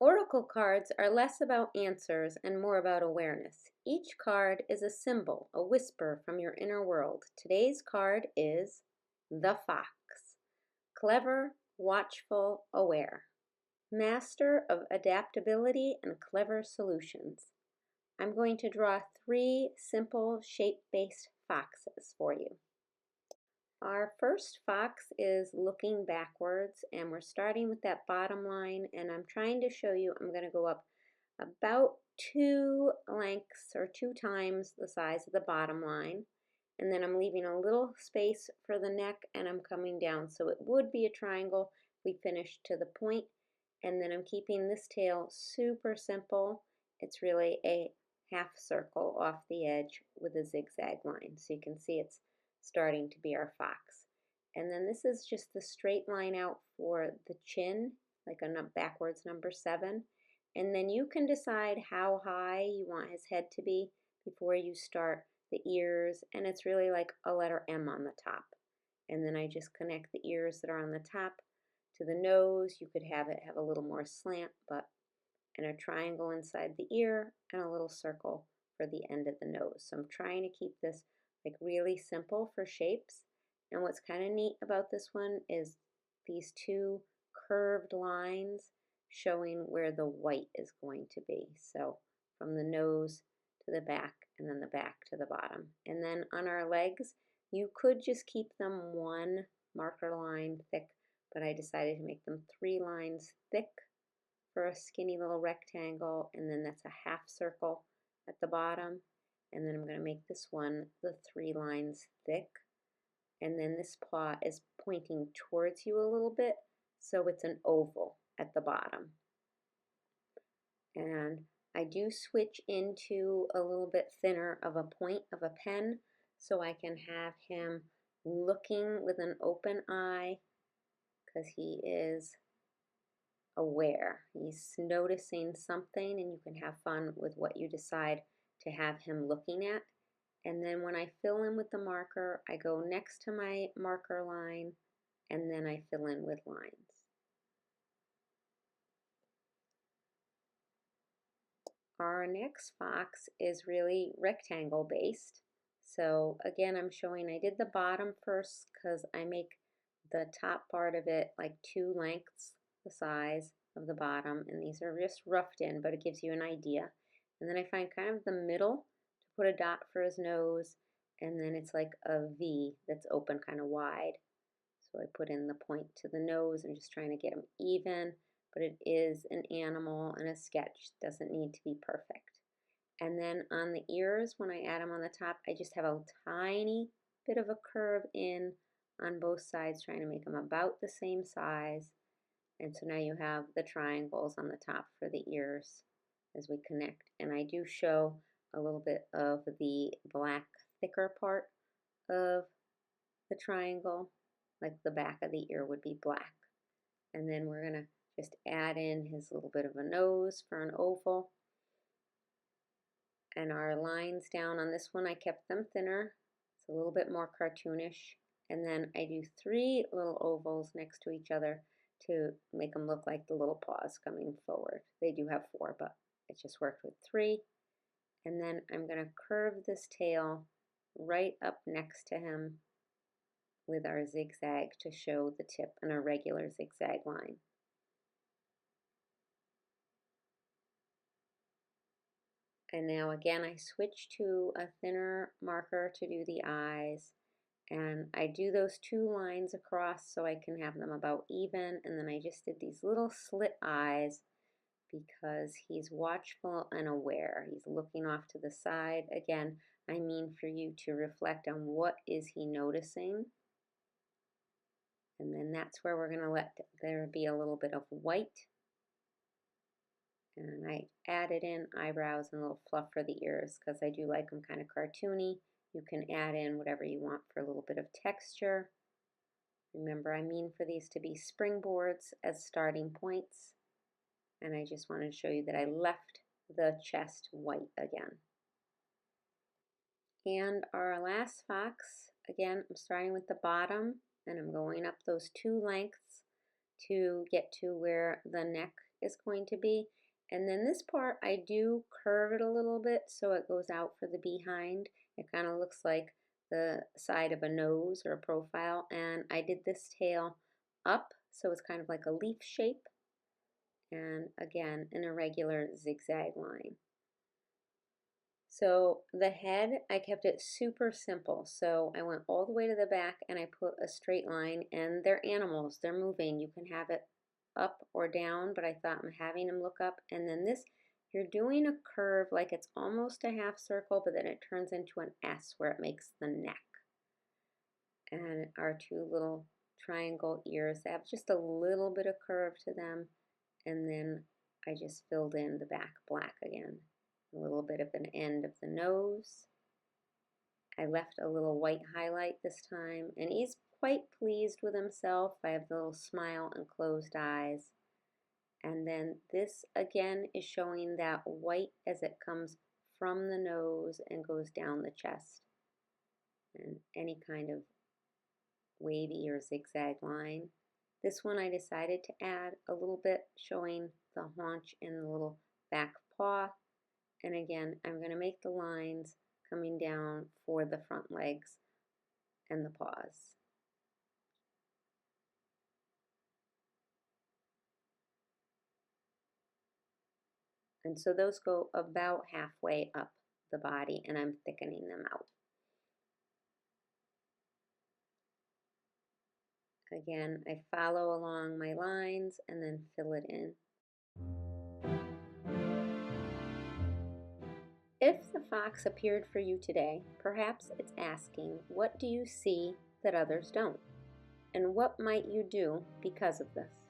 Oracle cards are less about answers and more about awareness. Each card is a symbol, a whisper from your inner world. Today's card is the Fox. Clever, watchful, aware. Master of adaptability and clever solutions. I'm going to draw 3 simple shape-based foxes for you. Our first fox is looking backwards, and we're starting with that bottom line, and I'm trying to show you I'm going to go up about 2 lengths or 2 times the size of the bottom line, and then I'm leaving a little space for the neck, and I'm coming down. So it would be a triangle. We finish to the point, and then I'm keeping this tail super simple. It's really a half circle off the edge with a zigzag line. So you can see it's starting to be our fox. And then this is just the straight line out for the chin, like a backwards number 7. And then you can decide how high you want his head to be before you start the ears, and it's really like a letter M on the top. And then I just connect the ears that are on the top to the nose. You could have it have a little more slant, and a triangle inside the ear and a little circle for the end of the nose. So I'm trying to keep this like really simple for shapes. And what's kind of neat about this one is these 2 curved lines showing where the white is going to be. So from the nose to the back, and then the back to the bottom. And then on our legs, you could just keep them 1 marker line thick, but I decided to make them 3 lines thick for a skinny little rectangle, and then that's a half circle at the bottom. And then I'm going to make this one the 3 lines thick, and then this paw is pointing towards you a little bit, so it's an oval at the bottom. And I do switch into a little bit thinner of a point of a pen so I can have him looking with an open eye, because he is aware. He's noticing something, and you can have fun with what you decide to have him looking at. And then when I fill in with the marker, I go next to my marker line, and then I fill in with lines. Our next fox is really rectangle based. So again, I'm showing I did the bottom first because I make the top part of it like 2 lengths the size of the bottom, and these are just roughed in, but it gives you an idea. And then I find kind of the middle to put a dot for his nose, and then it's like a V that's open kind of wide. So I put in the point to the nose. I'm just trying to get him even, but it is an animal and a sketch. Doesn't need to be perfect. And then on the ears, when I add them on the top, I just have a tiny bit of a curve in on both sides, trying to make them about the same size. And so now you have the triangles on the top for the ears as we connect. And I do show a little bit of the black, thicker part of the triangle, like the back of the ear would be black. And then we're going to just add in his little bit of a nose for an oval. And our lines down on this one, I kept them thinner. It's a little bit more cartoonish. And then I do 3 little ovals next to each other to make them look like the little paws coming forward. They do have 4, but it just worked with 3. And then I'm going to curve this tail right up next to him with our zigzag to show the tip and a regular zigzag line. And now again, I switch to a thinner marker to do the eyes. And I do those 2 lines across so I can have them about even. And then I just did these little slit eyes because he's watchful and aware. He's looking off to the side. Again, I mean for you to reflect on what is he noticing. And then that's where we're going to let there be a little bit of white. And I added in eyebrows and a little fluff for the ears because I do like them kind of cartoony. You can add in whatever you want for a little bit of texture. Remember, I mean for these to be springboards as starting points. And I just wanted to show you that I left the chest white again. And our last fox, again, I'm starting with the bottom, and I'm going up those 2 lengths to get to where the neck is going to be. And then this part, I do curve it a little bit so it goes out for the behind. It kind of looks like the side of a nose or a profile. And I did this tail up, so it's kind of like a leaf shape. And again, an irregular zigzag line. So the head, I kept it super simple. So I went all the way to the back and I put a straight line, and they're animals, they're moving. You can have it up or down, but I thought I'm having them look up. And then this, you're doing a curve like it's almost a half circle, but then it turns into an S where it makes the neck. And our two little triangle ears, they have just a little bit of curve to them. And then I just filled in the back black again. A little bit of an end of the nose. I left a little white highlight this time, and he's quite pleased with himself. I have the little smile and closed eyes. And then this again is showing that white as it comes from the nose and goes down the chest. And any kind of wavy or zigzag line. This one I decided to add a little bit showing the haunch and the little back paw. And again, I'm going to make the lines coming down for the front legs and the paws. And so those go about halfway up the body, and I'm thickening them out. Again, I follow along my lines and then fill it in. If the fox appeared for you today, perhaps it's asking, what do you see that others don't? And what might you do because of this?